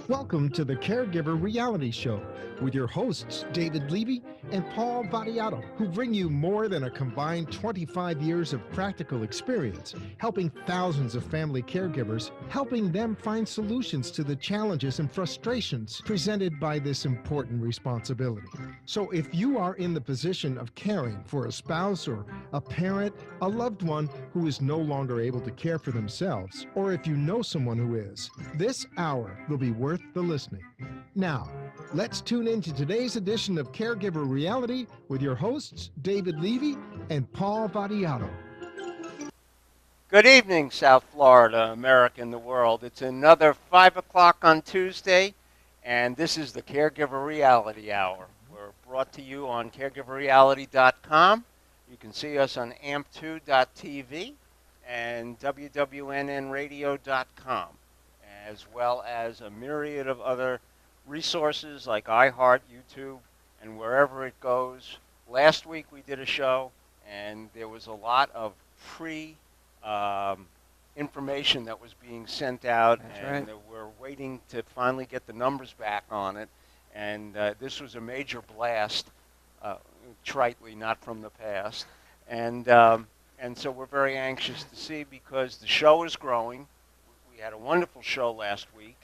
Welcome to the Caregiver Reality Show with your hosts, David Levy and Paul Vadiato, who bring you more than a combined 25 years of practical experience, helping thousands of family caregivers, helping them find solutions to the challenges and frustrations presented by this important responsibility. So if you are in the position of caring for a spouse or a parent, a loved one who is no longer able to care for themselves, or if you know someone who is, this hour will be worth the listening. Now, let's tune into today's edition of Caregiver Reality with your hosts, David Levy and Paul Vadiato. Good evening, South Florida, America, and the world. It's another 5 o'clock on Tuesday, and this is the Caregiver Reality Hour. We're brought to you on caregiverreality.com. You can see us on amp2.tv and wwnnradio.com, as well as a myriad of other resources like iHeart, YouTube, and wherever it goes. Last week we did a show, and there was a lot of information that was being sent out. That's and right. We're waiting to finally get the numbers back on it. And this was a major blast, tritely, not from the past. And so we're very anxious to see, because the show is growing. We had a wonderful show last week.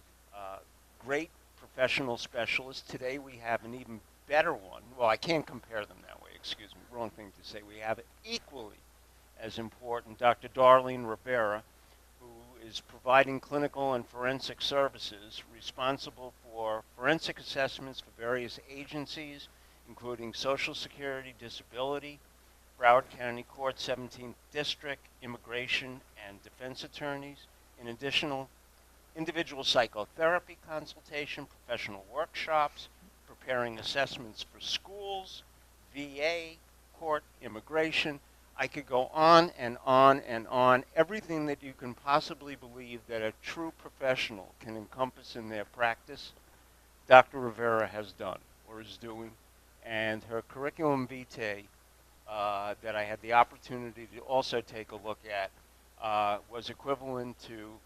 Great professional specialists. Today we have an even better one. Well, I can't compare them that way. Excuse me. Wrong thing to say. We have equally as important Dr. Darlene Rivera, who is providing clinical and forensic services, responsible for forensic assessments for various agencies, including Social Security, Disability, Broward County Court 17th District, Immigration and Defense Attorneys, in additional individual psychotherapy consultation, professional workshops, preparing assessments for schools, VA, court, immigration. I could go on and on and on. Everything that you can possibly believe that a true professional can encompass in their practice, Dr. Rivera has done or is doing. And her curriculum vitae that I had the opportunity to also take a look at was equivalent to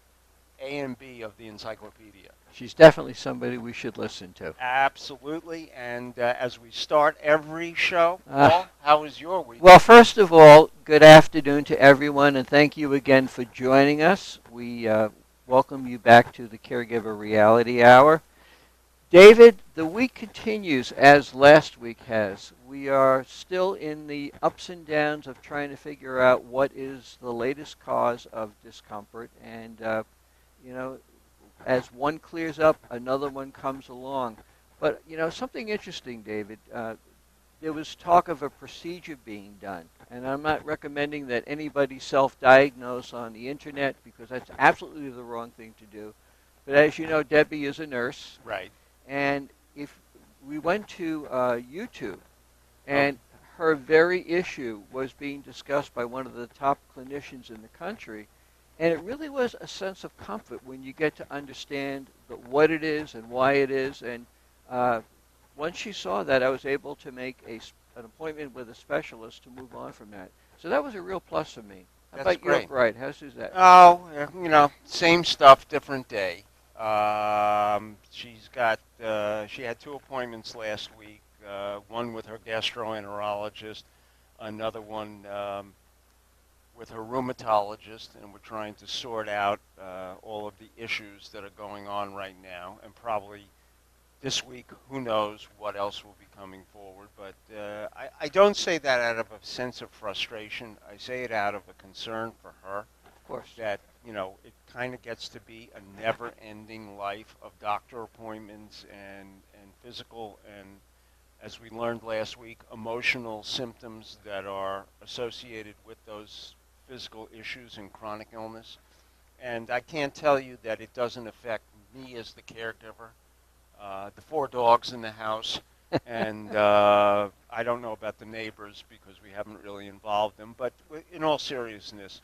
A and B of the encyclopedia. She's definitely somebody we should listen to. Absolutely. And as we start every show, Paul, how was your week? Well, first of all, good afternoon to everyone, and thank you again for joining us. We welcome you back to the Caregiver Reality Hour. David, the week continues as last week has. We are still in the ups and downs of trying to figure out what is the latest cause of discomfort, and as one clears up, another one comes along. But, something interesting, David. There was talk of a procedure being done, and I'm not recommending that anybody self-diagnose on the internet, because that's absolutely the wrong thing to do. But as you know, Debbie is a nurse. Right. And if we went to YouTube, and her very issue was being discussed by one of the top clinicians in the country, and it really was a sense of comfort when you get to understand what it is and why it is. And once she saw that, I was able to make an appointment with a specialist to move on from that. So that was a real plus for me. How That's about great. you? Right. How's that? Oh, same stuff, different day. She had 2 appointments last week, one with her gastroenterologist, another one with her rheumatologist, and we're trying to sort out all of the issues that are going on right now, and probably this week, who knows what else will be coming forward. But I don't say that out of a sense of frustration. I say it out of a concern for her. Of course. That, it kind of gets to be a never-ending life of doctor appointments and physical and, as we learned last week, emotional symptoms that are associated with those physical issues and chronic illness. And I can't tell you that it doesn't affect me as the caregiver, the 4 dogs in the house, and I don't know about the neighbors because we haven't really involved them. But in all seriousness,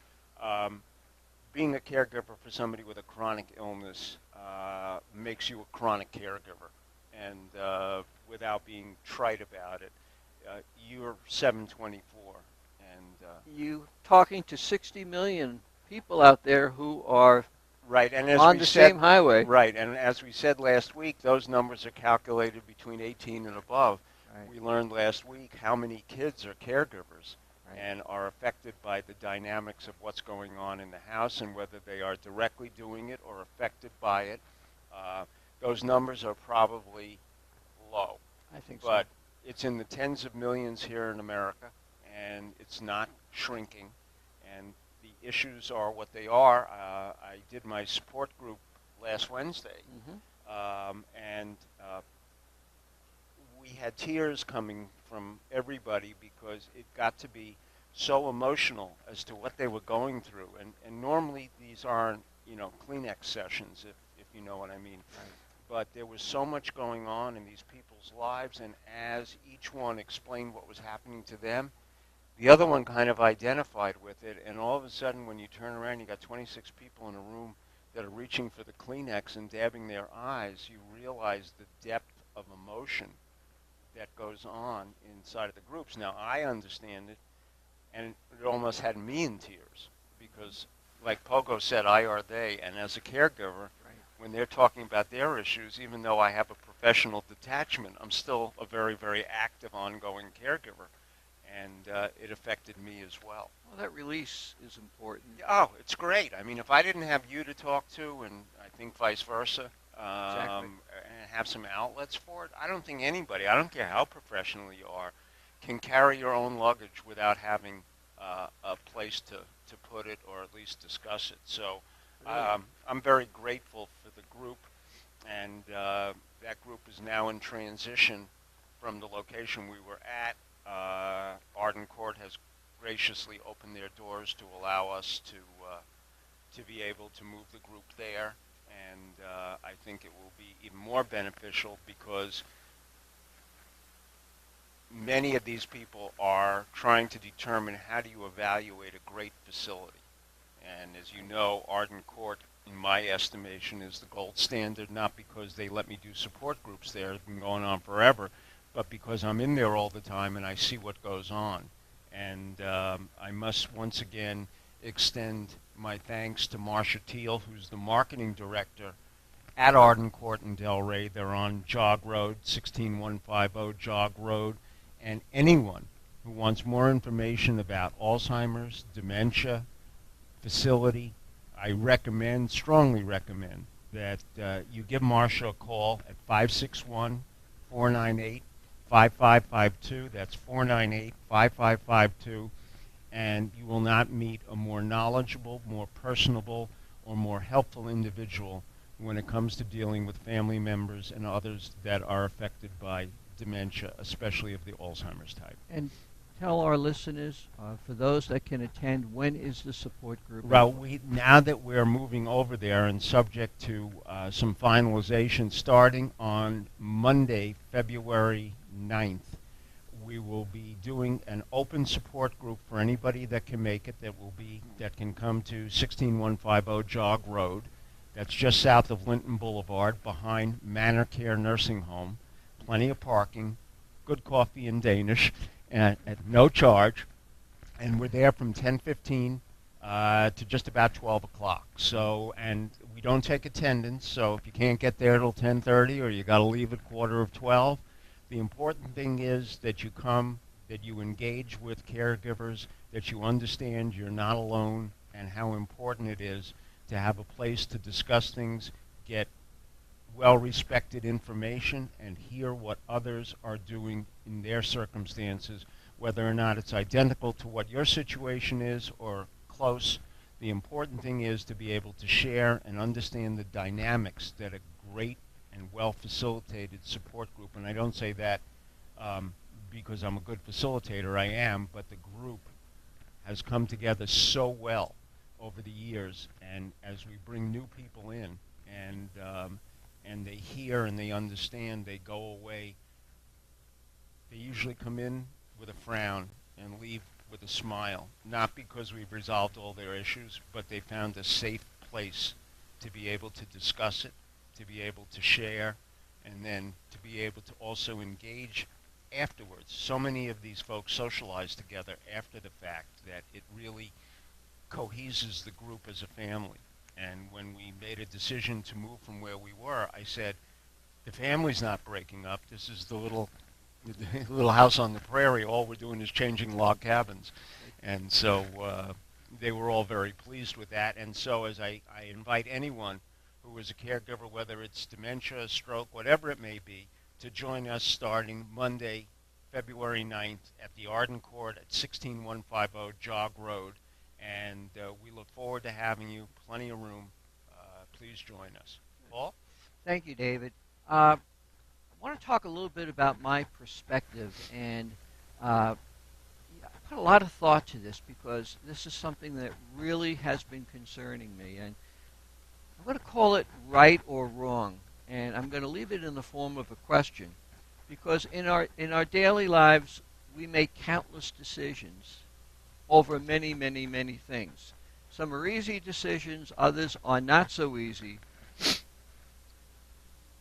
being a caregiver for somebody with a chronic illness makes you a chronic caregiver. And without being trite about it, you're 724. And you talking to 60 million people out there who are Right, and as on we the said, same highway. right, and as we said last week, those numbers are calculated between 18 and above. Right. We learned last week how many kids are caregivers Right. and are affected by the dynamics of what's going on in the house and whether they are directly doing it or affected by it. Those numbers are probably low, I think so. but it's in the tens of millions here in America, and it's not shrinking. And the issues are what they are. I did my support group last Wednesday, and we had tears coming from everybody because it got to be so emotional as to what they were going through. And normally these aren't, Kleenex sessions, if you know what I mean. Right. But there was so much going on in these people's lives, and as each one explained what was happening to them, the other one kind of identified with it, and all of a sudden when you turn around, you got 26 people in a room that are reaching for the Kleenex and dabbing their eyes, you realize the depth of emotion that goes on inside of the groups. Now, I understand it, and it almost had me in tears, because like Pogo said, I are they, and as a caregiver, when they're talking about their issues, even though I have a professional detachment, I'm still a very, very active, ongoing caregiver. And it affected me as well. Well, that release is important. Oh, it's great. I mean, if I didn't have you to talk to, and I think vice versa, Exactly. and have some outlets for it, I don't think anybody, I don't care how professional you are, can carry your own luggage without having a place to put it or at least discuss it. So I'm very grateful for the group, and that group is now in transition from the location we were at. Arden Court has graciously opened their doors to allow us to be able to move the group there, and I think it will be even more beneficial because many of these people are trying to determine how do you evaluate a great facility. And as you know, Arden Court, in my estimation, is the gold standard, not because they let me do support groups there, it's been going on forever, but because I'm in there all the time and I see what goes on. And I must once again extend my thanks to Marcia Teal, who's the marketing director at Arden Court in Delray. They're on Jog Road, 16150 Jog Road. And anyone who wants more information about Alzheimer's, dementia, facility, I recommend, strongly recommend, that you give Marcia a call at 561-498 5552. That's 498-5552. And you will not meet a more knowledgeable, more personable, or more helpful individual when it comes to dealing with family members and others that are affected by dementia, especially of the Alzheimer's type. And tell our listeners, for those that can attend, when is the support group? Well, now that we're moving over there and subject to some finalization, starting on Monday, February 9th, we will be doing an open support group for anybody that can make it, that can come to 16150 Jog Road. That's just south of Linton Boulevard, behind Manor Care Nursing Home. Plenty of parking, good coffee in Danish, and at no charge. And we're there from 10:15 to just about 12 o'clock. So, and we don't take attendance, so if you can't get there till 10:30 or you got to leave at 11:45, the important thing is that you come, that you engage with caregivers, that you understand you're not alone, and how important it is to have a place to discuss things, get well-respected information, and hear what others are doing in their circumstances, whether or not it's identical to what your situation is or close. The important thing is to be able to share and understand the dynamics that a great and well-facilitated support group, and I don't say that because I'm a good facilitator, I am, but the group has come together so well over the years, and as we bring new people in and they hear and they understand, they go away. They usually come in with a frown and leave with a smile, not because we've resolved all their issues, but they found a safe place to be able to discuss it, to be able to share, and then to be able to also engage afterwards. So many of these folks socialize together after the fact that it really coheses the group as a family. And when we made a decision to move from where we were, I said, the family's not breaking up. This is the little house on the prairie. All we're doing is changing log cabins. And so they were all very pleased with that. And so as I invite anyone who is a caregiver, whether it's dementia, stroke, whatever it may be, to join us starting Monday, February 9th at the Arden Court at 16150 Jog Road. And we look forward to having you. Plenty of room. Please join us. Paul? Thank you, David. I want to talk a little bit about my perspective, and I put a lot of thought to this because this is something that really has been concerning me, and I'm going to call it right or wrong, and I'm going to leave it in the form of a question, because in our daily lives we make countless decisions over many, many, many things. Some are easy decisions, others are not so easy.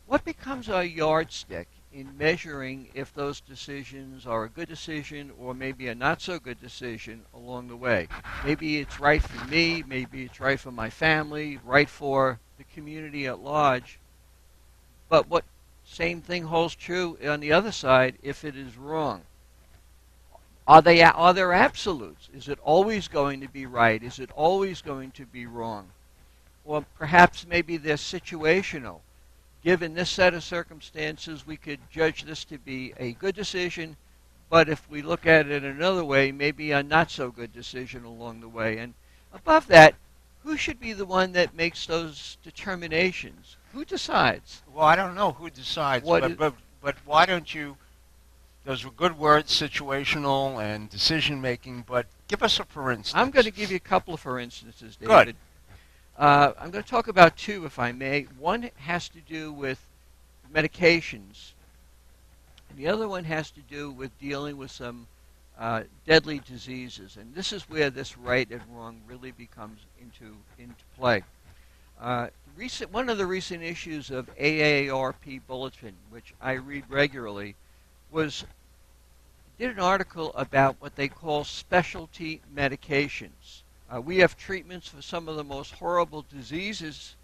What becomes our yardstick in measuring if those decisions are a good decision or maybe a not so good decision along the way? Maybe it's right for me, maybe it's right for my family, right for the community at large. But what same thing holds true on the other side if it is wrong? Are there absolutes? Is it always going to be right? Is it always going to be wrong? Or perhaps maybe they're situational. Given this set of circumstances, we could judge this to be a good decision, but if we look at it another way, maybe a not so good decision along the way. And above that, who should be the one that makes those determinations? Who decides? Well, I don't know who decides, but why don't you, those were good words, situational and decision-making, but give us a for instance. I'm going to give you a couple of for instances, David. Good. I'm going to talk about two, if I may. One has to do with medications, and the other one has to do with dealing with some deadly diseases. And this is where this right and wrong really becomes into play. One of the recent issues of AARP Bulletin, which I read regularly, did an article about what they call specialty medications. We have treatments for some of the most horrible diseases,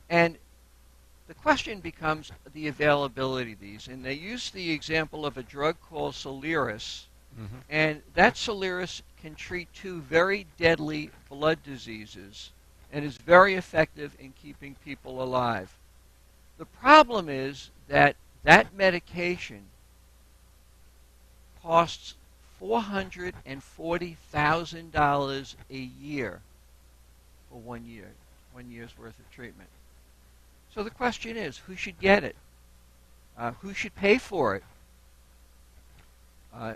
and the question becomes the availability of these. And they use the example of a drug called Soliris, and that Soliris can treat two very deadly blood diseases and is very effective in keeping people alive. The problem is that that medication costs $440,000 a year for 1 year's worth of treatment. So the question is, who should get it? Who should pay for it?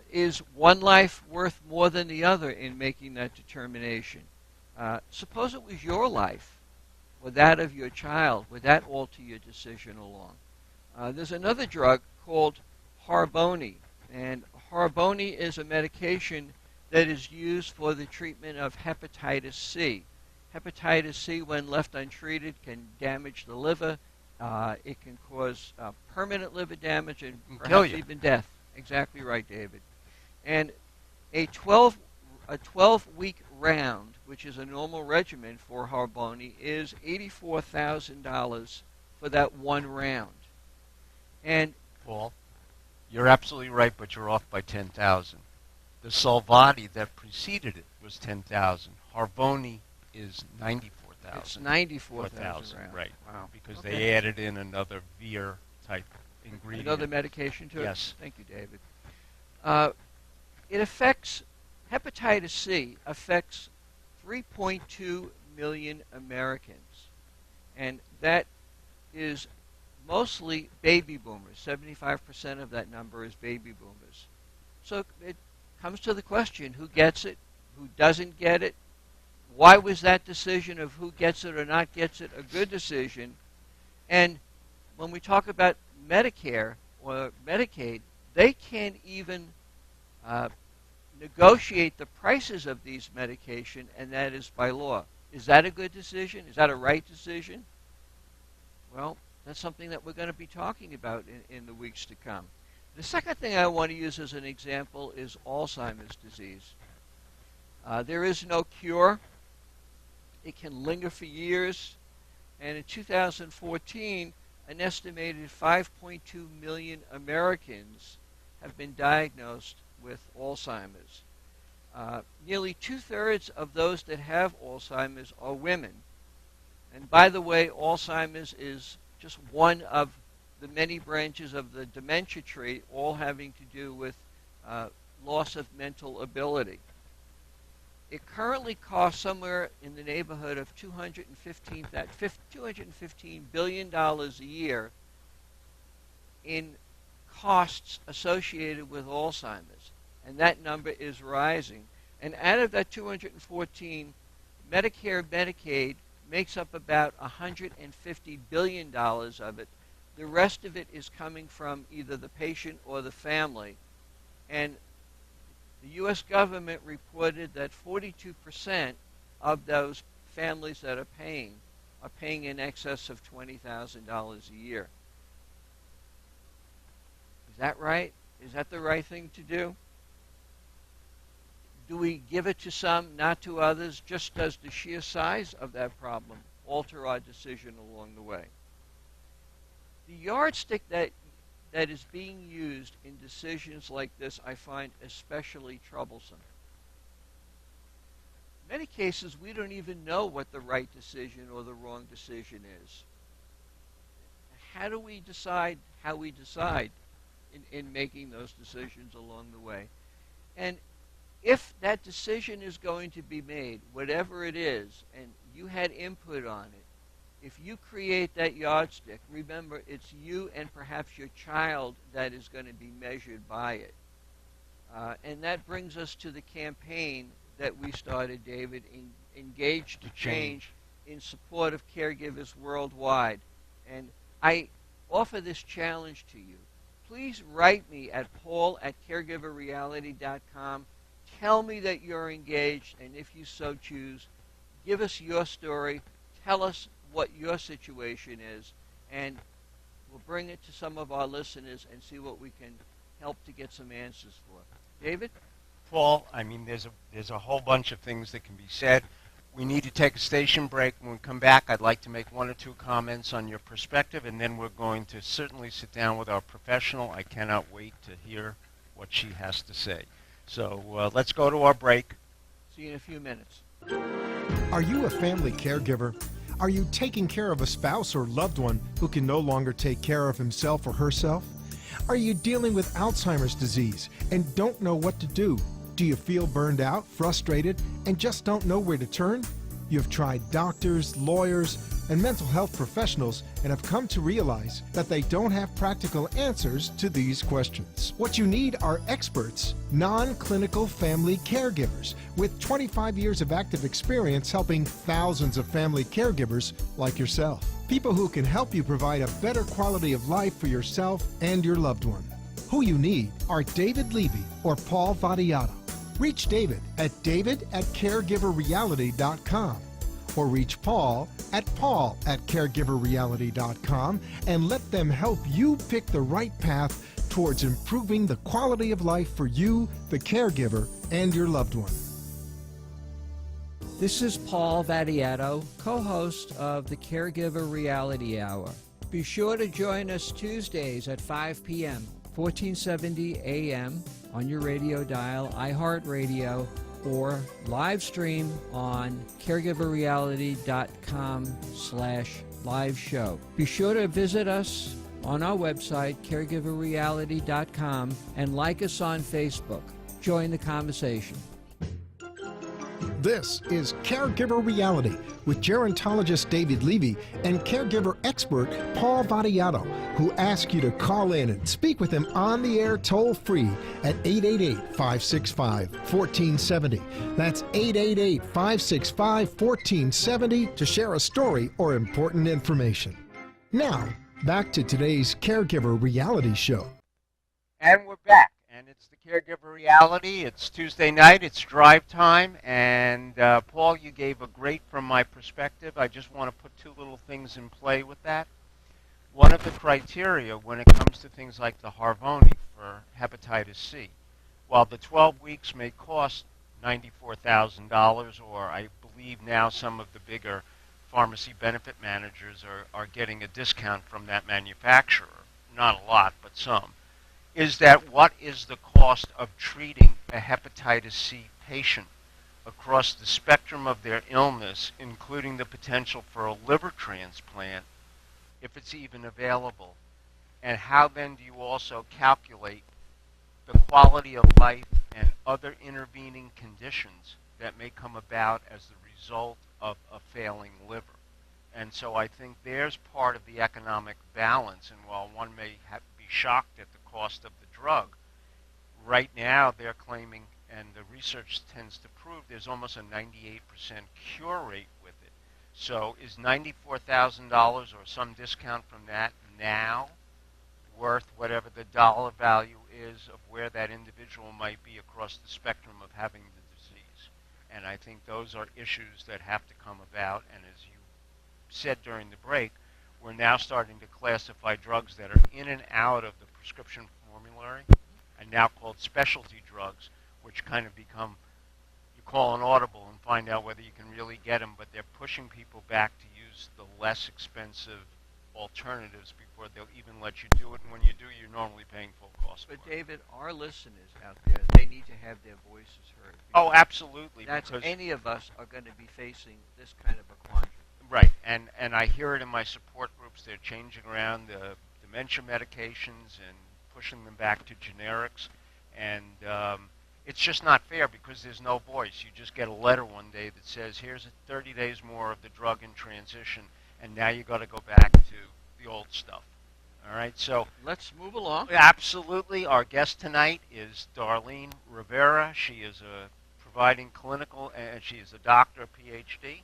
Is one life worth more than the other in making that determination? Suppose it was your life or that of your child. Would that alter your decision along? There's another drug called Harboni, and Harboni is a medication that is used for the treatment of hepatitis C. Hepatitis C, when left untreated, can damage the liver. It can cause permanent liver damage and perhaps even death. Exactly right, David. And a 12-week round, which is a normal regimen for Harboni, is $84,000 for that one round. And Paul, you're absolutely right, but you're off by 10,000. The Solvati that preceded it was 10,000. Harboni is 94,000. It's 94,000, right? Wow. Because they added in another Veer type ingredient. Another medication to it? Yes. Thank you, David. Hepatitis C affects 3.2 million Americans, and that is mostly baby boomers. 75% of that number is baby boomers. So it comes to the question, who gets it, who doesn't get it? Why was that decision of who gets it or not gets it a good decision? And when we talk about Medicare or Medicaid, they can't even negotiate the prices of these medication, and that is by law. Is that a good decision? Is that a right decision? Well, that's something that we're going to be talking about in the weeks to come. The second thing I want to use as an example is Alzheimer's disease. There is no cure. it can linger for years. And in 2014, an estimated 5.2 million Americans have been diagnosed with Alzheimer's. Nearly two-thirds of those that have Alzheimer's are women. And by the way, Alzheimer's is just one of the many branches of the dementia tree, all having to do with loss of mental ability. It currently costs somewhere in the neighborhood of $215 billion a year in costs associated with Alzheimer's, and that number is rising. And out of that 214, Medicare, Medicaid makes up about $150 billion of it. The rest of it is coming from either the patient or the family. And the U.S. government reported that 42% of those families that are paying in excess of $20,000 a year. Is that right? Is that the right thing to do? Do we give it to some, not to others? Just does the sheer size of that problem alter our decision along the way? The yardstick that is being used in decisions like this, I find especially troublesome. In many cases, we don't even know what the right decision or the wrong decision is. How do we decide how we decide in making those decisions along the way? And if that decision is going to be made, whatever it is, and you had input on it, if you create that yardstick, remember it's you and perhaps your child that is going to be measured by it. And that brings us to the campaign that we started, David, Engage to Change, in support of caregivers worldwide. And I offer this challenge to you. Please write me at paul@caregiverreality.com. Tell me that you're engaged, and if you so choose, give us your story. Tell us what your situation is, and we'll bring it to some of our listeners and see what we can help to get some answers for. David? Paul, I mean, there's a whole bunch of things that can be said. We need to take a station break. When we come back, I'd like to make one or two comments on your perspective, and then we're going to certainly sit down with our professional. I cannot wait to hear what she has to say. So let's go to our break. See you in a few minutes. Are you a family caregiver? Are you taking care of a spouse or loved one who can no longer take care of himself or herself? Are you dealing with Alzheimer's disease and don't know what to do? Do you feel burned out, frustrated, and just don't know where to turn? You've tried doctors, lawyers, and mental health professionals and have come to realize that they don't have practical answers to these questions. What you need are experts, non-clinical family caregivers with 25 years of active experience helping thousands of family caregivers like yourself. People who can help you provide a better quality of life for yourself and your loved one. Who you need are David Levy or Paul Vadiato. Reach David at david@caregiverreality.com or reach Paul at caregiverreality.com and let them help you pick the right path towards improving the quality of life for you, the caregiver, and your loved one. This is Paul Vadiato, co-host of the Caregiver Reality Hour. Be sure to join us Tuesdays at 5 p.m., 1470 a.m. on your radio dial, iHeartRadio, or live stream on caregiverreality.com/live show. Be sure to visit us on our website, caregiverreality.com, and like us on Facebook. Join the conversation. This is Caregiver Reality with gerontologist David Levy and caregiver expert Paul Vadiato, who ask you to call in and speak with him on the air toll-free at 888-565-1470. That's 888-565-1470 to share a story or important information. Now, back to today's Caregiver Reality Show. And we're back. And it's the Caregiver Reality. It's Tuesday night. It's drive time. And Paul, you gave a great from my perspective. I just want to put two little things in play with that. One of the criteria when it comes to things like the Harvoni for hepatitis C, while the 12 weeks may cost $94,000, or I believe believe now some of the bigger pharmacy benefit managers are getting a discount from that manufacturer. Not a lot, but some. Is that what is the cost of treating a hepatitis C patient across the spectrum of their illness, including the potential for a liver transplant, if it's even available? And how then do you also calculate the quality of life and other intervening conditions that may come about as the result of a failing liver? And so I think there's part of the economic balance, and while one may be shocked at the cost of the drug, right now they're claiming, and the research tends to prove, there's almost a 98% cure rate with it. So is $94,000 or some discount from that now worth whatever the dollar value is of where that individual might be across the spectrum of having the disease? And I think those are issues that have to come about, and as you said during the break, we're now starting to classify drugs that are in and out of the prescription formulary and now called specialty drugs, which kind of become, you call an audible and find out whether you can really get them, but they're pushing people back to use the less expensive alternatives before they'll even let you do it. And when you do, you're normally paying full cost. But David, our listeners out there, they need to have their voices heard. Oh, absolutely. That's because any of us are going to be facing this kind of a quandary. right, and I hear it in my support groups. They're changing around the dementia medications and pushing them back to generics, and it's just not fair because there's no voice. You just get a letter one day that says, here's 30 days more of the drug in transition, and now you got to go back to the old stuff. All right, so let's move along. Absolutely. Our guest tonight is Darlene Rivera. She is providing clinical, and she is a doctor, a PhD.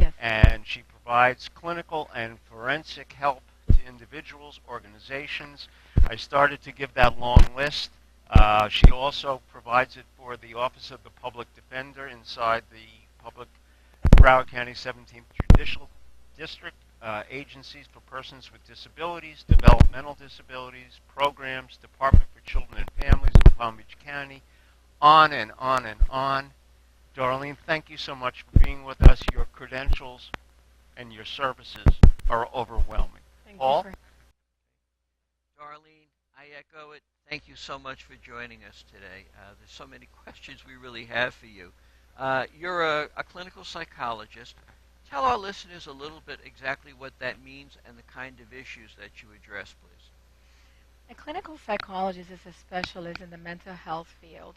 Yes. And she provides clinical and forensic help to individuals, organizations. I started to give that long list. She also provides it for the Office of the Public Defender inside the Broward County 17th Judicial District, agencies for persons with disabilities, developmental disabilities, programs, Department for Children and Families in Palm Beach County, on and on and on. Darlene, thank you so much for being with us. Your credentials and your services are overwhelming. Thank Paul? you Darlene, I echo it. Thank you so much for joining us today. There's so many questions we really have for you. You're a clinical psychologist. Tell our listeners a little bit exactly what that means and the kind of issues that you address, please. A clinical psychologist is a specialist in the mental health field.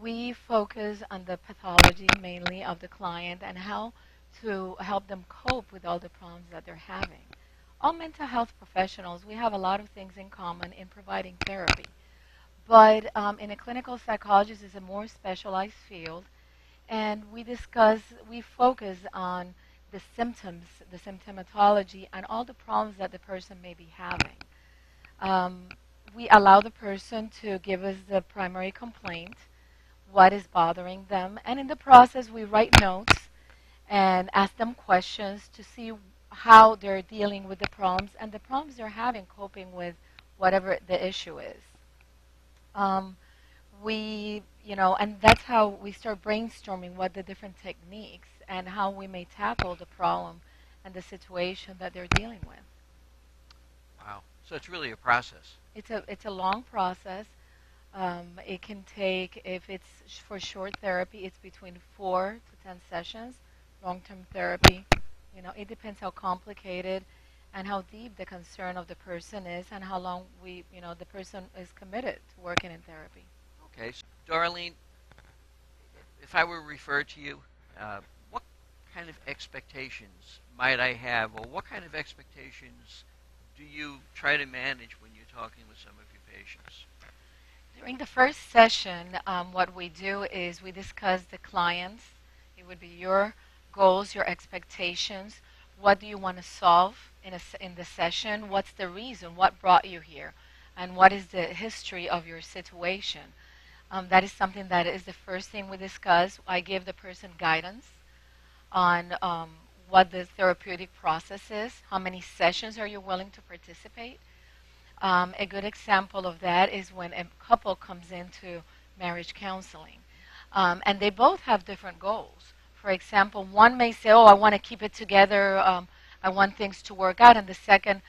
We focus on the pathology mainly of the client and how to help them cope with all the problems that they're having. All mental health professionals, we have a lot of things in common in providing therapy. But in a clinical psychologist is a more specialized field, and we focus on the symptoms, the symptomatology, and all the problems that the person may be having. We allow the person to give us the primary complaint, what is bothering them, and in the process we write notes and ask them questions to see how they're dealing with the problems and the problems they're having coping with whatever the issue is. And that's how we start brainstorming what the different techniques and how we may tackle the problem and the situation that they're dealing with. Wow. So it's really a process. It's a long process. It can take, if it's for short therapy, it's between 4 to 10 sessions. Long-term therapy, it depends how complicated and how deep the concern of the person is and how long the person is committed to working in therapy. Okay. So Darlene, if I were referred to you, what kind of expectations might I have, or what kind of expectations do you try to manage when you're talking with some of your patients? During the first session, what we do is we discuss the clients. It would be your goals, your expectations. What do you want to solve in the session? What's the reason? What brought you here? And what is the history of your situation? That is something that is the first thing we discuss. I give the person guidance on what the therapeutic process is. How many sessions are you willing to participate? A good example of that is when a couple comes into marriage counseling. And they both have different goals. For example, one may say, "Oh, I want to keep it together. I want things to work out," and the second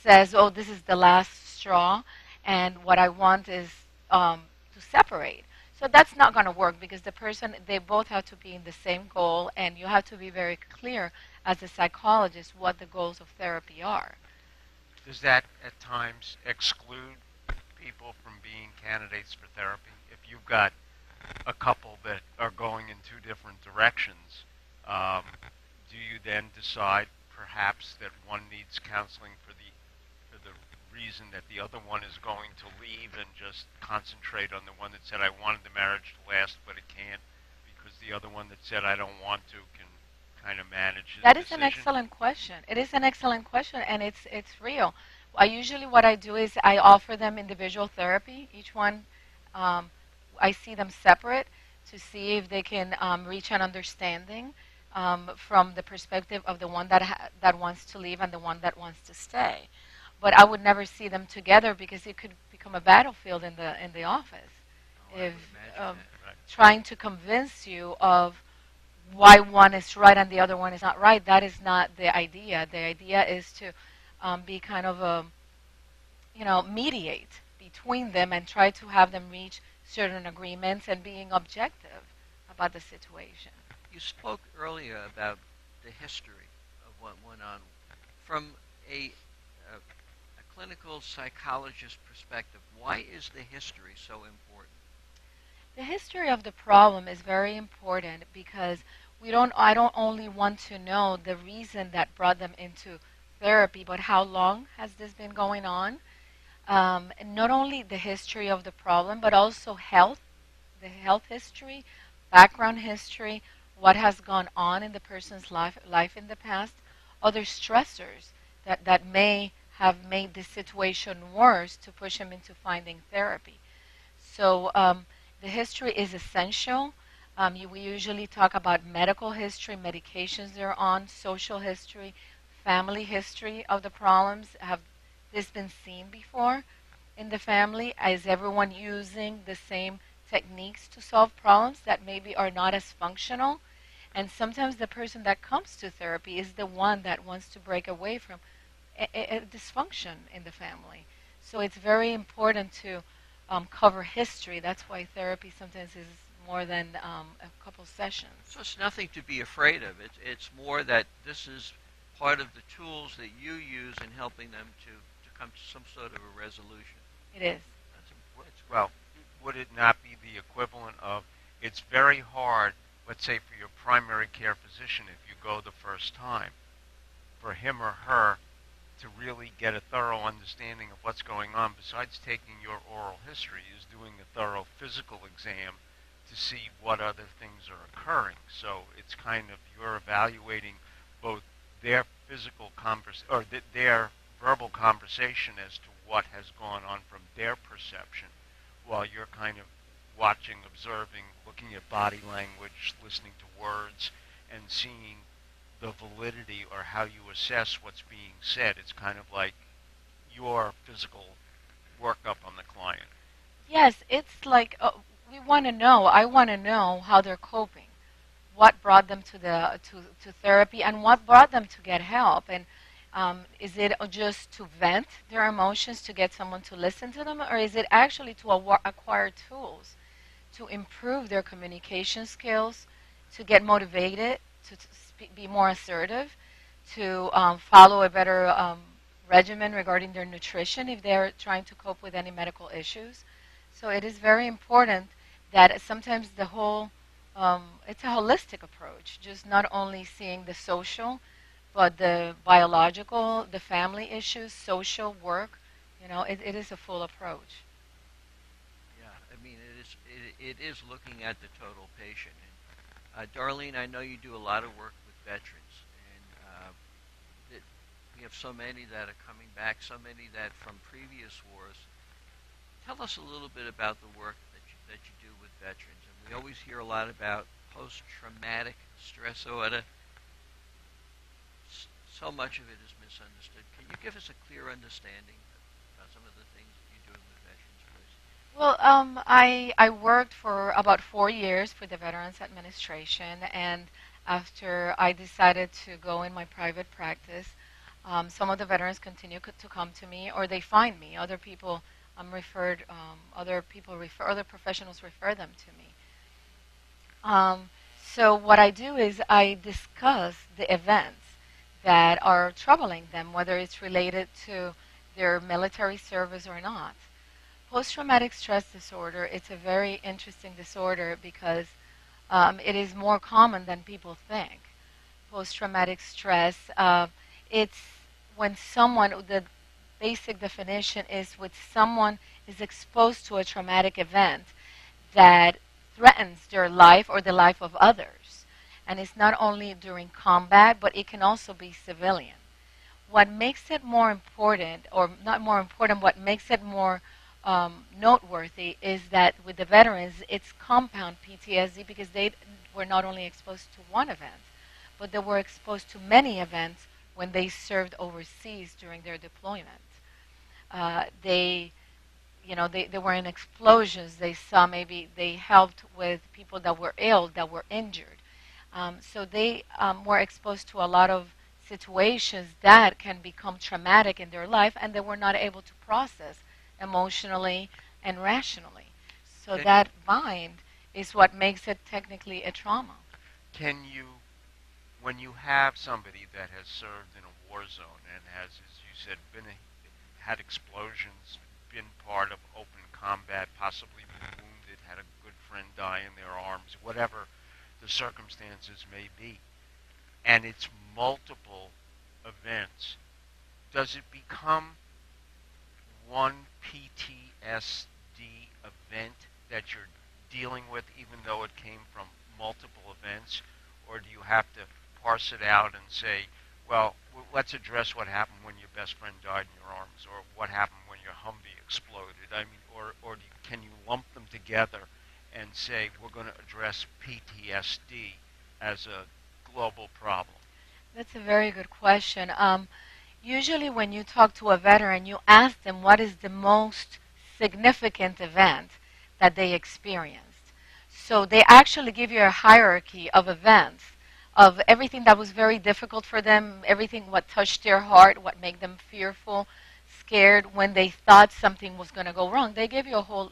says, "Oh, this is the last straw, and what I want is to separate." So that's not going to work because they both have to be in the same goal, and you have to be very clear as a psychologist what the goals of therapy are. Does that at times exclude people from being candidates for therapy? If you've got a couple that are going in two different directions, um, do you then decide perhaps that one needs counseling for the reason that the other one is going to leave and just concentrate on the one that said I wanted the marriage to last but it can't because the other one that said I don't want to can kind of manage his That is an decision? excellent question. It is an excellent question, and it's real. I usually what I do is I offer them individual therapy. Each one, um, I see them separate to see if they can reach an understanding from the perspective of the one that wants to leave and the one that wants to stay. But I would never see them together because it could become a battlefield in the office. Oh, I If would imagine that. Right. trying to convince you of why one is right and the other one is not right, that is not the idea. The idea is to be kind of a, mediate between them and try to have them reach certain agreements and being objective about the situation. You spoke earlier about the history of what went on. From a clinical psychologist perspective, why is the history so important? The history of the problem is very important because I don't only want to know the reason that brought them into therapy, but how long has this been going on? And not only the history of the problem, but also the health history, background history, what has gone on in the person's life in the past, other stressors that may have made this situation worse to push him into finding therapy. So the history is essential. We usually talk about medical history, medications they're on, social history, family history of the problems. Have this been seen before in the family? Is everyone using the same techniques to solve problems that maybe are not as functional? And sometimes the person that comes to therapy is the one that wants to break away from a dysfunction in the family. So it's very important to cover history. That's why therapy sometimes is more than a couple sessions. So it's nothing to be afraid of. It's more that this is part of the tools that you use in helping them to come to some sort of a resolution. It is. That's important. Well, would it not be the equivalent of it's very hard, let's say for your primary care physician, if you go the first time, for him or her to really get a thorough understanding of what's going on, besides taking your oral history, is doing a thorough physical exam to see what other things are occurring. So it's kind of you're evaluating both their their verbal conversation as to what has gone on from their perception, while you're kind of watching, observing, looking at body language, listening to words, and seeing the validity or how you assess what's being said. It's kind of like your physical workup on the client. Yes, it's like we want to know. I want to know how they're coping, what brought them to therapy, and what brought them to get help. And is it just to vent their emotions, to get someone to listen to them, or is it actually to acquire tools to improve their communication skills, to get motivated, to be more assertive, to follow a better regimen regarding their nutrition if they're trying to cope with any medical issues? So it is very important that sometimes it's a holistic approach, just not only seeing the social, but the biological, the family issues, social work. It is a full approach. Yeah, I mean it is looking at the total patient. And, Darlene, I know you do a lot of work with veterans, and we have so many that are coming back, so many that from previous wars. Tell us a little bit about the work that you do with veterans. And we always hear a lot about post-traumatic stress disorder. So much of it is misunderstood. Can you give us a clear understanding about some of the things that you're doing with veterans, please? Well, I worked for about 4 years for the Veterans Administration, and after I decided to go in my private practice. Some of the veterans continue to come to me, or they find me. Other people referred. Other professionals refer them to me. Um, so what I do is I discuss the events that are troubling them, whether it's related to their military service or not. Post-traumatic stress disorder, it's a very interesting disorder because it is more common than people think. Post-traumatic stress, it's when someone, the basic definition is when someone is exposed to a traumatic event that threatens their life or the life of others. And it's not only during combat, but it can also be civilian. What makes it more important, or not more important, what makes it more noteworthy is that with the veterans, it's compound PTSD because they were not only exposed to one event, but they were exposed to many events when they served overseas during their deployment. They they were in explosions. They saw maybe they helped with people that were ill, that were injured. So they were exposed to a lot of situations that can become traumatic in their life, and they were not able to process emotionally and rationally. So Can, that bind is what makes it technically a trauma. can you, when you have somebody that has served in a war zone and has, as you said, had explosions, been part of open combat, possibly been wounded, had a good friend die in their arms, whatever the circumstances may be, and it's multiple events, does it become one PTSD event that you're dealing with, even though it came from multiple events? Or do you have to parse it out and say, well, let's address what happened when your best friend died in your arms, or what happened when your Humvee exploded? I mean, or can you lump them together and say, we're going to address PTSD as a global problem? That's a very good question. Usually, when you talk to a veteran, you ask them what is the most significant event that they experienced. So they actually give you a hierarchy of events, of everything that was very difficult for them, everything what touched their heart, what made them fearful, scared when they thought something was going to go wrong. They give you a whole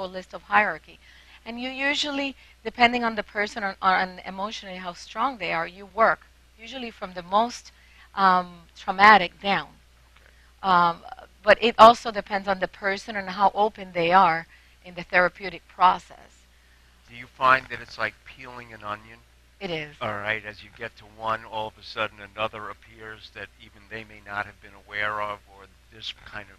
list of hierarchy, and you usually, depending on the person on emotionally how strong they are, you work usually from the most traumatic down. Um, but it also depends on the person and how open they are in the therapeutic process. Do you find that it's like peeling an onion? It is. All right, as you get to one, all of a sudden another appears that even they may not have been aware of, or this kind of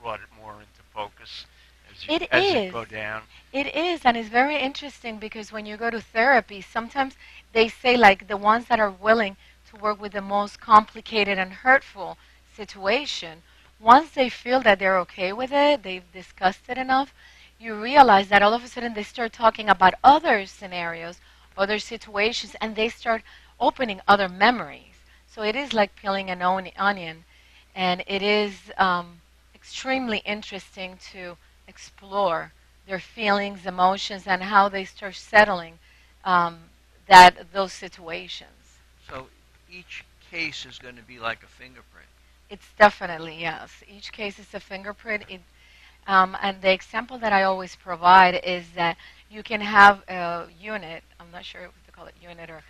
brought it more into focus as you go down. It is, and it's very interesting because when you go to therapy, sometimes they say like the ones that are willing to work with the most complicated and hurtful situation, once they feel that they're okay with it, they've discussed it enough, you realize that all of a sudden they start talking about other scenarios, other situations, and they start opening other memories. So it is like peeling an onion, and it is extremely interesting to explore their feelings, emotions, and how they start settling um, those situations. So each case is going to be like a fingerprint. It's definitely, yes. Each case is a fingerprint. And the example that I always provide is that you can have a unit. I'm not sure what to call it, unit or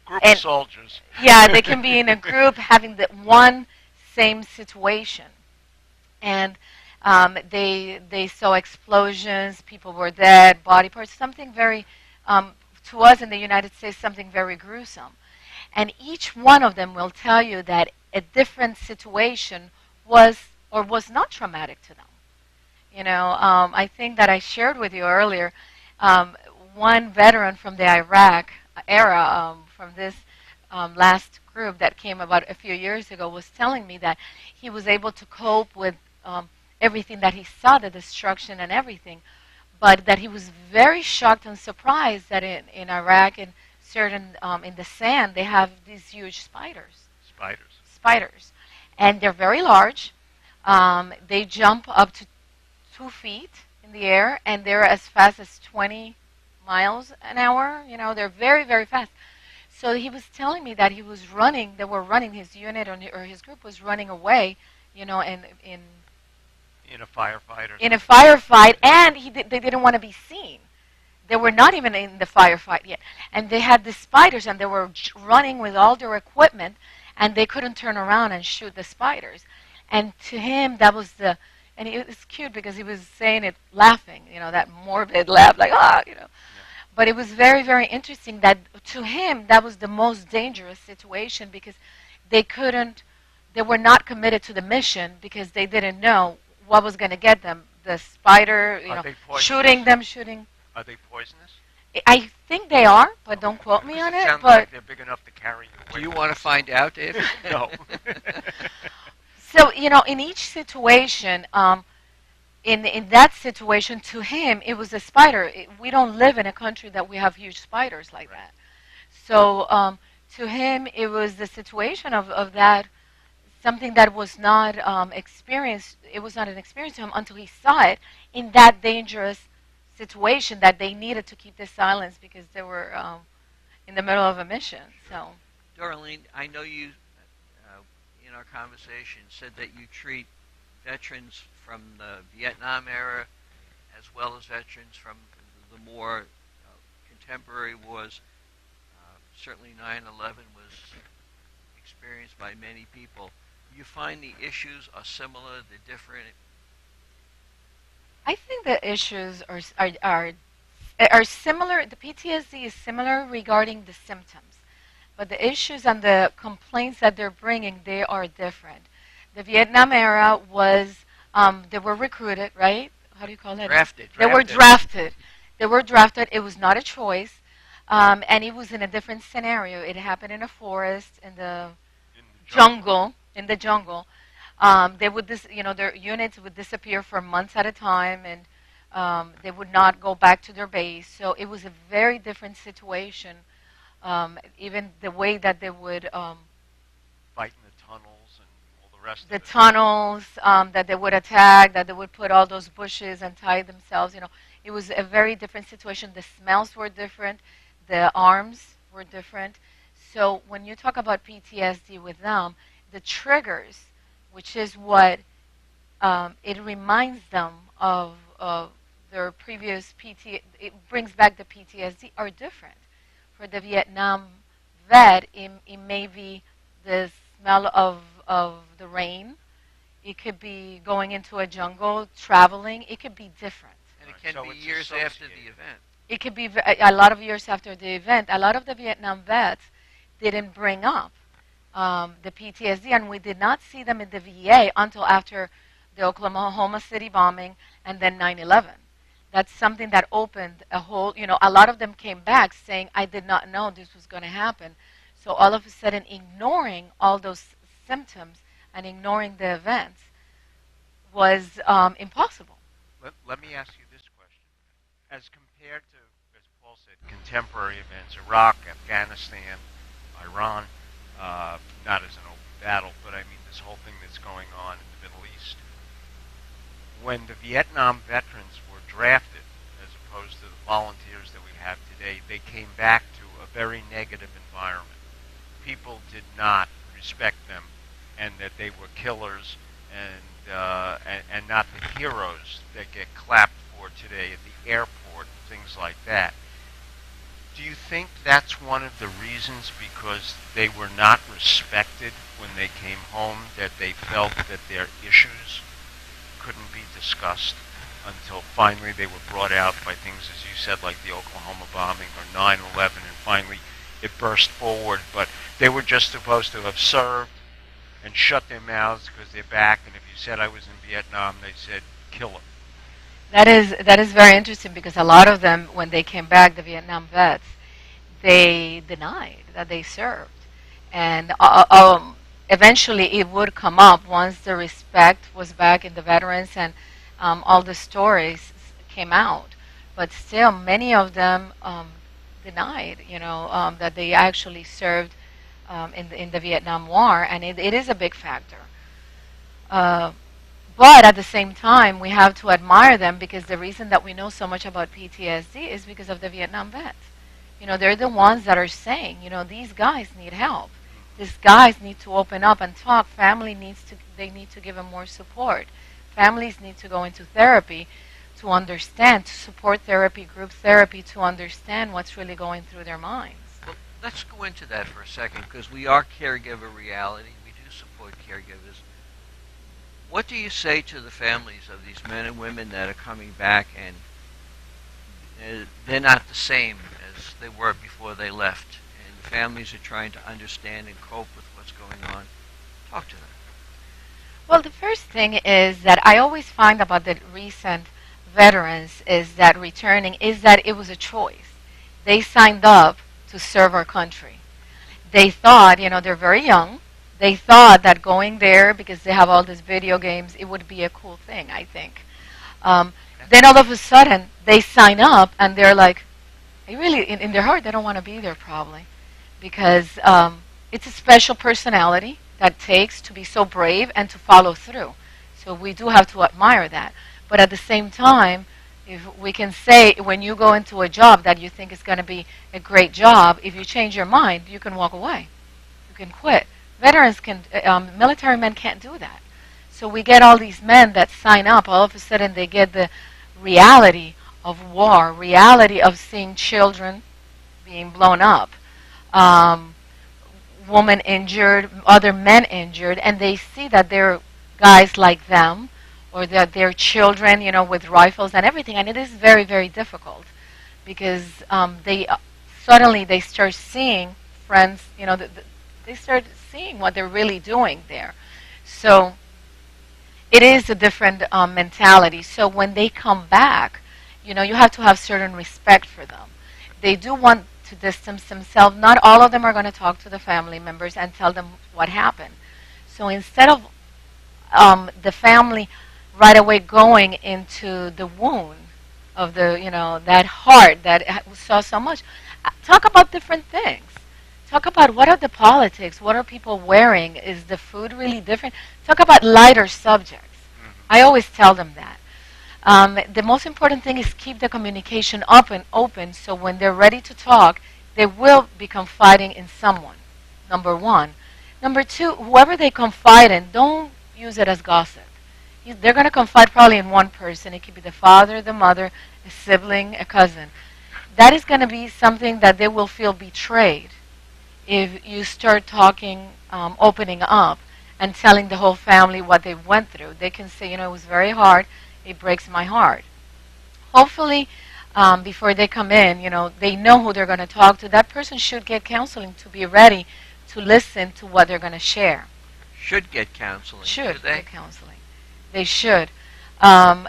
Group of soldiers. yeah, they can be in a group having the one same situation, and they saw explosions, people were dead, body parts, something very to us in the United States, something very gruesome. And each one of them will tell you that a different situation was or was not traumatic to them. I think that I shared with you earlier, one veteran from the Iraq era, from this last group that came about a few years ago, was telling me that he was able to cope with everything that he saw, the destruction and everything, but that he was very shocked and surprised that in Iraq, in certain in the sand, they have these huge spiders. Spiders, and they're very large. They jump up to 2 feet in the air, and they're as fast as 20 miles an hour. You know, they're very, very fast. So he was telling me that he was running. They were running. His unit or his group was running away. You know, and In a firefight or in a something. firefight, and they didn't want to be seen. They were not even in the firefight yet, and they had the spiders, and they were running with all their equipment, and they couldn't turn around and shoot the spiders. And to him, that was and it was cute because he was saying it laughing, you know, that morbid laugh, like, ah, you know. But it was very, very interesting that to him, that was the most dangerous situation because they couldn't, they were not committed to the mission because they didn't know what was going to get them. The spider, you Are know, they poisonous? shooting. Are they poisonous? I think they are, but don't quote me Because on it it. sounds But like they're big enough to carry you Do away you from want to find out, David? No. so you know, in each situation, in that situation, to him, it was a spider. We don't live in a country that we have huge spiders like that. So to him, it was the situation of that something that was not experienced. It was not an experience to him until he saw it in that dangerous situation that they needed to keep the silence because they were in the middle of a mission. So, Darlene, I know you, in our conversation, said that you treat veterans from the Vietnam era as well as veterans from the more contemporary wars. Certainly 9/11 was experienced by many people. You find the issues are similar, they're different? I think the issues are similar. The PTSD is similar regarding the symptoms, but the issues and the complaints that they're bringing, they are different. The Vietnam era was they were recruited, right? How do you call it? Drafted. They were drafted. They were drafted. It was not a choice, and it was in a different scenario. It happened in a forest, in the jungle. In the jungle. They would, their units would disappear for months at a time, and they would not go back to their base. So it was a very different situation. Even the way that they would Fight in the tunnels and all the rest the of it. tunnels that they would attack, that they would put all those bushes and tie themselves. You know, it was a very different situation. The smells were different. The arms were different. So when you talk about PTSD with them, the triggers, which is what it reminds them of their previous it brings back the PTSD, are different. For the Vietnam vet, it may be the smell of the rain. It could be going into a jungle, traveling. It could be different. And it can So be it's years after associated. the event. It could be a lot of years after the event. A lot of the Vietnam vets didn't bring up the PTSD, and we did not see them in the VA until after the Oklahoma City bombing and then 9/11. That's something that opened a whole, a lot of them came back saying, I did not know this was going to happen. So all of a sudden, ignoring all those symptoms and ignoring the events was impossible. Let me ask you this question. As compared to, as Paul said, contemporary events, Iraq, Afghanistan, Iran, not as an open battle, but I mean this whole thing that's going on in the Middle East. When the Vietnam veterans were drafted, as opposed to the volunteers that we have today, they came back to a very negative environment. People did not respect them, and that they were killers and not the heroes that get clapped for today at the airport, things like that. Do you think that's one of the reasons, because they were not respected when they came home, that they felt that their issues couldn't be discussed until finally they were brought out by things, as you said, like the Oklahoma bombing or 9/11, and finally it burst forward, but they were just supposed to have served and shut their mouths because they're back, and if you said I was in Vietnam, they said, kill him. That is very interesting because a lot of them, when they came back, the Vietnam vets, they denied that they served, and eventually it would come up once the respect was back in the veterans and all the stories came out. But still, many of them denied, that they actually served in the Vietnam War, and it is a big factor. But at the same time, we have to admire them because the reason that we know so much about PTSD is because of the Vietnam vets. You know, they're the ones that are saying, you know, these guys need help. These guys need to open up and talk. They need to give them more support. Families need to go into therapy to understand, to support therapy, group therapy, to understand what's really going through their minds. Well, let's go into that for a second because we are Caregiver Reality. We do support caregivers. What do you say to the families of these men and women that are coming back and they're not the same as they were before they left, and the families are trying to understand and cope with what's going on? Talk to them. Well, the first thing is that I always find about the recent veterans is that returning is that it was a choice. They signed up to serve our country. They thought, you know, they're very young. They thought that going there, because they have all these video games, it would be a cool thing, I think. Then all of a sudden, they sign up, and they're like, they really, in their heart, they don't want to be there probably. Because it's a special personality that takes to be so brave and to follow through. So we do have to admire that. But at the same time, if we can say when you go into a job that you think is going to be a great job, if you change your mind, you can walk away. You can quit. Veterans can, military men can't do that. So we get all these men that sign up. All of a sudden they get the reality of war, reality of seeing children being blown up, women injured, other men injured, and they see that there are guys like them or that their children, you know, with rifles and everything. And it is very, very difficult because suddenly they start seeing friends, you know, they start seeing what they're really doing there. So it is a different mentality. So when they come back, you know, you have to have certain respect for them. They do want to distance themselves. Not all of them are going to talk to the family members and tell them what happened. So instead of the family right away going into the wound of the, you know, that heart that saw so much, talk about different things. Talk about what are the politics, what are people wearing, is the food really different? Talk about lighter subjects. I always tell them that. The most important thing is keep the communication up and open so when they're ready to talk, they will be confiding in someone, number one. Number two, whoever they confide in, don't use it as gossip. They're going to confide probably in one person. It could be the father, the mother, a sibling, a cousin. That is going to be something that they will feel betrayed if you start talking, opening up, and telling the whole family what they went through. They can say, you know, it was very hard. It breaks my heart. Hopefully, before they come in, you know, they know who they're going to talk to. That person should get counseling to be ready to listen to what they're going to share. Should get counseling. Should get counseling. They should.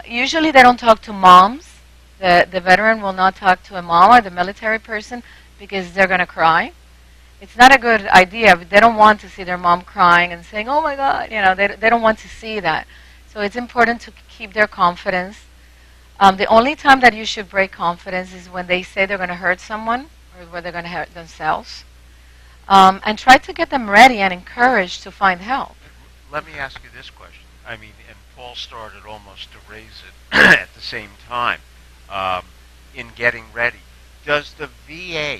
Usually they don't talk to moms. The veteran will not talk to a mom or the military person because they're going to cry. It's not a good idea. They don't want to see their mom crying and saying, oh my God, you know, they don't want to see that. So it's important to keep their confidence. The only time that you should break confidence is when they say they're going to hurt someone or when they're going to hurt themselves. And try to get them ready and encouraged to find help. Let me ask you this question. I mean, and Paul started almost to raise it at the same time in getting ready. Does the VA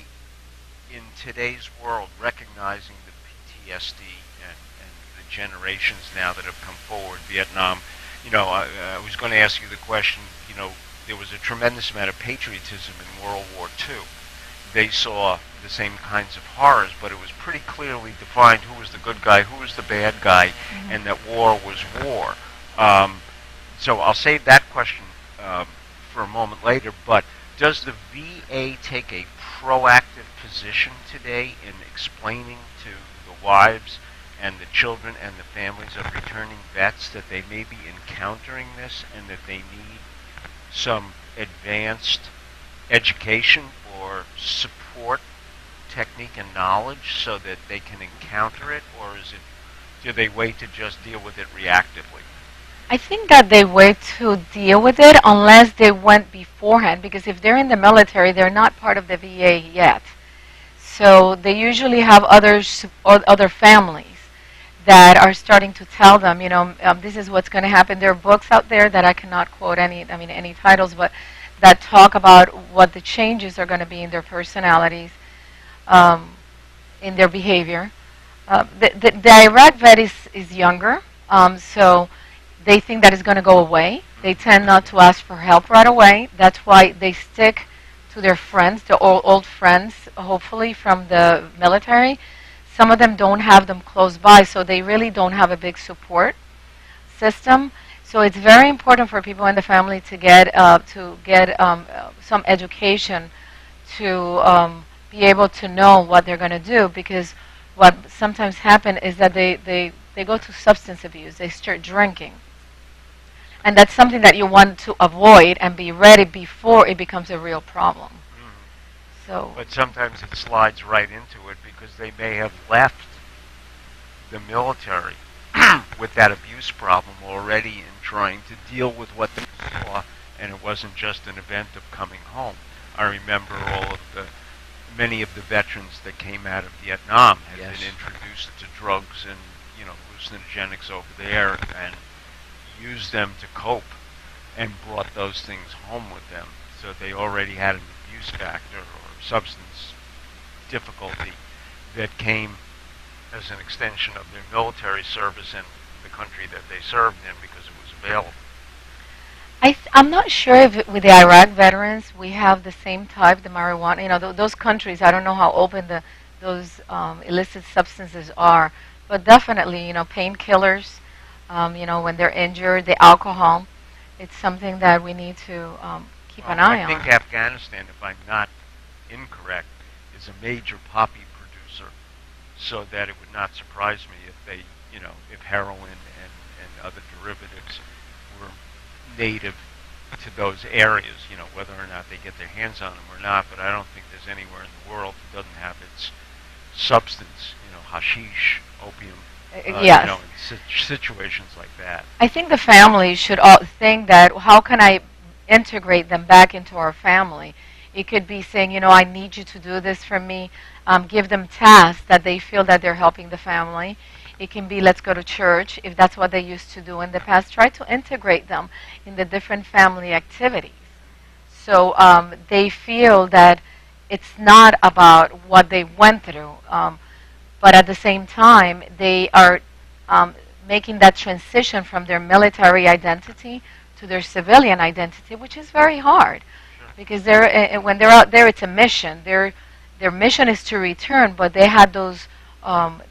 in today's world, recognizing the PTSD and the generations now that have come forward, Vietnam, you know, I was going to ask you the question, you know, there was a tremendous amount of patriotism in World War II. They saw the same kinds of horrors, but it was pretty clearly defined who was the good guy, who was the bad guy, and that war was war. So I'll save that question for a moment later, but does the VA take a proactive position today in explaining to the wives and the children and the families of returning vets that they may be encountering this and that they need some advanced education or support technique and knowledge so that they can encounter it, or do they wait to just deal with it reactively? I think that they wait to deal with it unless they went beforehand, because if they're in the military, they're not part of the VA yet. So they usually have other families that are starting to tell them, this is what's going to happen. There are books out there that I cannot quote any titles, but that talk about what the changes are going to be in their personalities, um, in their behavior. The Iraq vet is younger, so they think that it's going to go away. They tend not to ask for help right away. That's why they stick to their friends, the old friends, hopefully from the military. Some of them don't have them close by, so they really don't have a big support system. So it's very important for people in the family to get some education to be able to know what they're going to do, because what sometimes happens is that they go to substance abuse. They start drinking. And that's something that you want to avoid and be ready before it becomes a real problem. So, but sometimes it slides right into it because they may have left the military with that abuse problem already and trying to deal with what they saw, and it wasn't just an event of coming home. I remember many of the veterans that came out of Vietnam had been introduced to drugs and hallucinogenics over there and used them to cope and brought those things home with them. So they already had an abuse factor or substance difficulty that came as an extension of their military service and the country that they served in because it was available. I'm not sure if with the Iraq veterans we have the same type, the marijuana. Those countries, I don't know how open those illicit substances are, but definitely, painkillers, when they're injured, the alcohol, it's something that we need to keep an eye on. I think Afghanistan, if I'm not incorrect, is a major poppy producer, so that it would not surprise me if if heroin and other derivatives were native to those areas, whether or not they get their hands on them or not, but I don't think there's anywhere in the world that doesn't have its substance, hashish, opium, yes. In situations like that. I think the family should all think that, how can I integrate them back into our family? It could be saying, I need you to do this for me. Give them tasks that they feel that they're helping the family. It can be, let's go to church, if that's what they used to do in the past. Try to integrate them in the different family activities. So they feel that it's not about what they went through, but at the same time, they are making that transition from their military identity to their civilian identity, which is very hard. Because when they're out there, it's a mission. Their mission is to return, but they had those.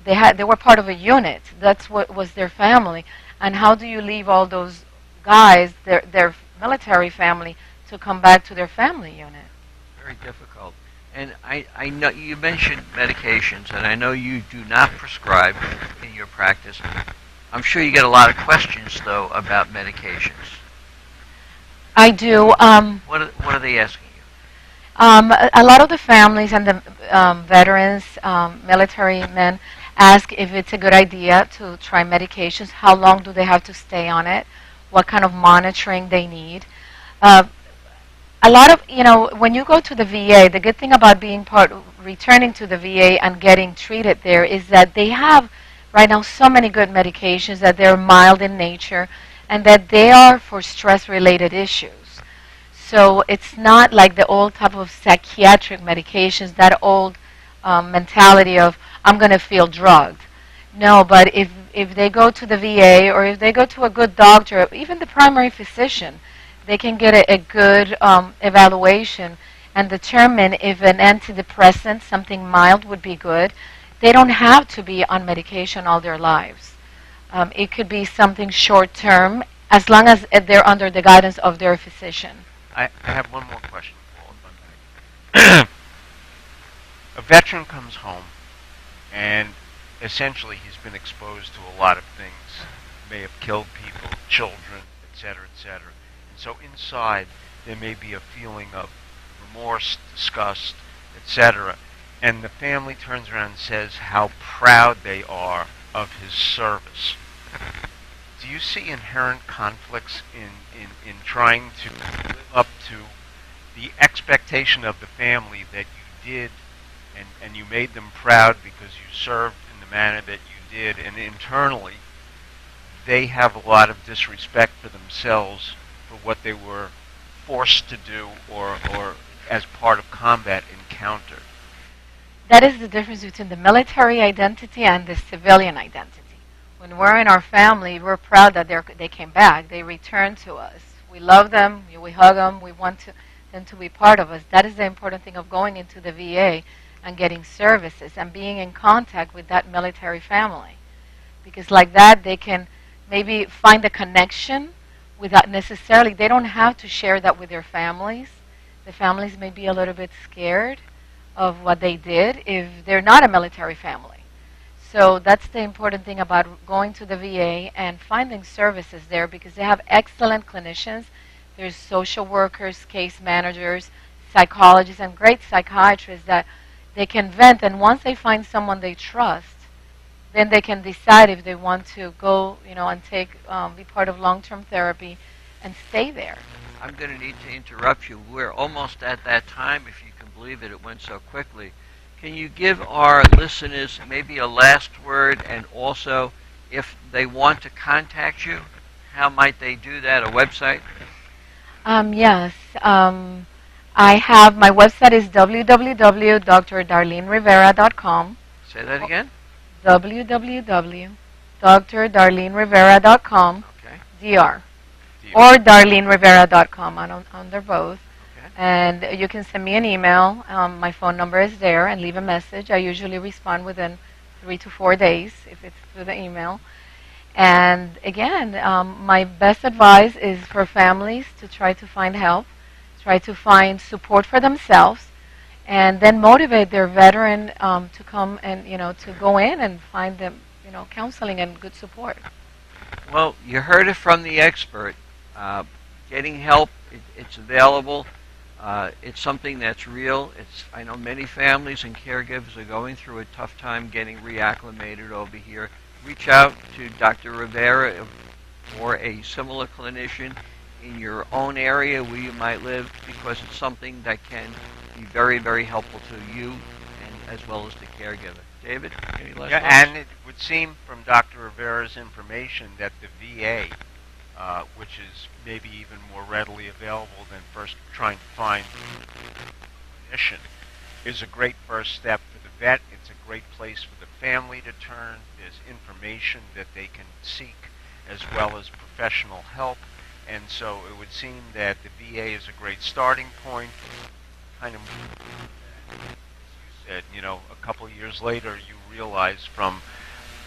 They were part of a unit. That's what was their family. And how do you leave all those guys, their military family, to come back to their family unit? Very difficult. And I know you mentioned medications, and I know you do not prescribe in your practice. I'm sure you get a lot of questions though about medications. I do. What are they asking you? A lot of the families and the veterans, military men, ask if it's a good idea to try medications. How long do they have to stay on it? What kind of monitoring they need? A lot of, when you go to the VA, the good thing about returning to the VA and getting treated there is that they have right now so many good medications that they're mild in nature and that they are for stress-related issues. So it's not like the old type of psychiatric medications, that old mentality of, I'm going to feel drugged. No, but if they go to the VA or if they go to a good doctor, even the primary physician, they can get a good evaluation and determine if an antidepressant, something mild, would be good. They don't have to be on medication all their lives. It could be something short-term, as long as they're under the guidance of their physician. I have one more question, Paul, if I may. A veteran comes home, and essentially he's been exposed to a lot of things. May have killed people, children, etc., etc. And so inside, there may be a feeling of remorse, disgust, etc. And the family turns around and says how proud they are of his service. Do you see inherent conflicts in trying to live up to the expectation of the family that you did and you made them proud because you served in the manner that you did, and internally, they have a lot of disrespect for themselves for what they were forced to do or as part of combat encountered. That is the difference between the military identity and the civilian identity. When we're in our family, we're proud that they came back. They returned to us. We love them. We hug them. We want them to be part of us. That is the important thing of going into the VA and getting services and being in contact with that military family. Because like that, they can maybe find a connection without necessarily, they don't have to share that with their families. The families may be a little bit scared of what they did if they're not a military family. So that's the important thing about going to the VA and finding services there, because they have excellent clinicians. There's social workers, case managers, psychologists, and great psychiatrists that they can vent, and once they find someone they trust, then they can decide if they want to go, and be part of long-term therapy and stay there. I'm going to need to interrupt you. We're almost at that time, if you can believe it. It went so quickly. Can you give our listeners maybe a last word, and also if they want to contact you, how might they do that? A website? Yes. I have, my website is www.drdarlenerivera.com. Say that again? www.drdarlenerivera.com. Okay. DR. Or darlenerivera.com. I'm under both. Okay. And you can send me an email. My phone number is there, and leave a message. I usually respond within 3 to 4 days if it's through the email. And again, my best advice is for families to try to find help, try to find support for themselves, and then motivate their veteran to come and, to go in and find them, counseling and good support. Well, you heard it from the expert. Getting help, it's available. It's something that's real. I know many families and caregivers are going through a tough time getting reacclimated over here. Reach out to Dr. Rivera or a similar clinician in your own area where you might live, because it's something that can be very, very helpful to you and as well as the caregiver. David, any last thoughts? And it would seem from Dr. Rivera's information that the VA, which is maybe even more readily available than first trying to find a clinician, is a great first step for the vet. It's a great place for the family to turn. There's information that they can seek as well as professional help. And so it would seem that the VA is a great starting point. Kind of, as you said, a couple of years later, you realize from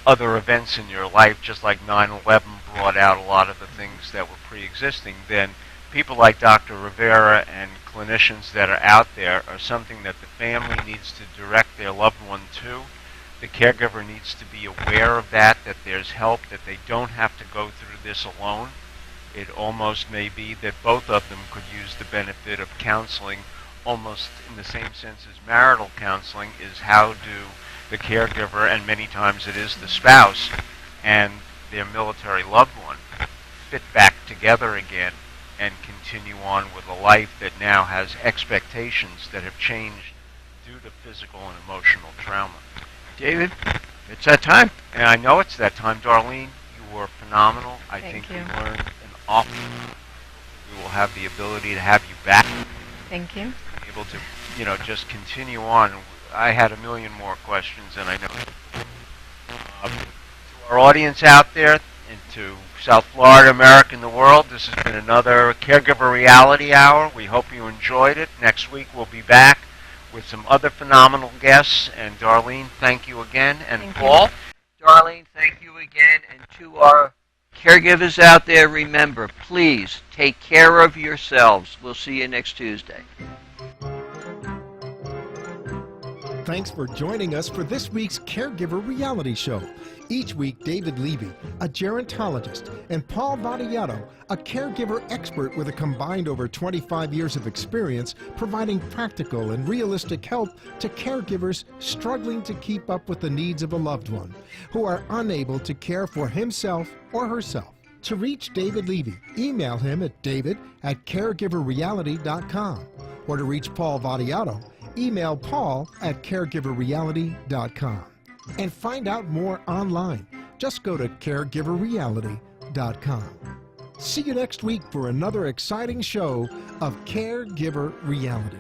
other events in your life, just like 9/11 brought out a lot of the things that were pre-existing, then people like Dr. Rivera and clinicians that are out there are something that the family needs to direct their loved one to. The caregiver needs to be aware of that there's help, that they don't have to go through this alone. It almost may be that both of them could use the benefit of counseling, almost in the same sense as marital counseling, is how do the caregiver, and many times it is the spouse, and their military loved one, fit back together again and continue on with a life that now has expectations that have changed due to physical and emotional trauma. David, it's that time. And I know it's that time. Darlene, you were phenomenal. I think you. you learned an awful lot. We will have the ability to have you back. Thank you. Be able to, just continue on. I had a million more questions, and I know to our audience out there and to South Florida, America, and the world, this has been another Caregiver Reality Hour. We hope you enjoyed it. Next week we'll be back with some other phenomenal guests. And Darlene, thank you again. And Thank Paul? you. Darlene, thank you again. And to our caregivers out there, remember, please take care of yourselves. We'll see you next Tuesday. Thanks for joining us for this week's Caregiver Reality Show. Each week, David Levy, a gerontologist, and Paul Vadiato, a caregiver expert with a combined over 25 years of experience, providing practical and realistic help to caregivers struggling to keep up with the needs of a loved one who are unable to care for himself or herself. To reach David Levy, email him at david@caregiverreality.com, or to reach Paul Vadiato, email paul@caregiverreality.com. And find out more online. Just go to caregiverreality.com. See you next week for another exciting show of Caregiver Reality.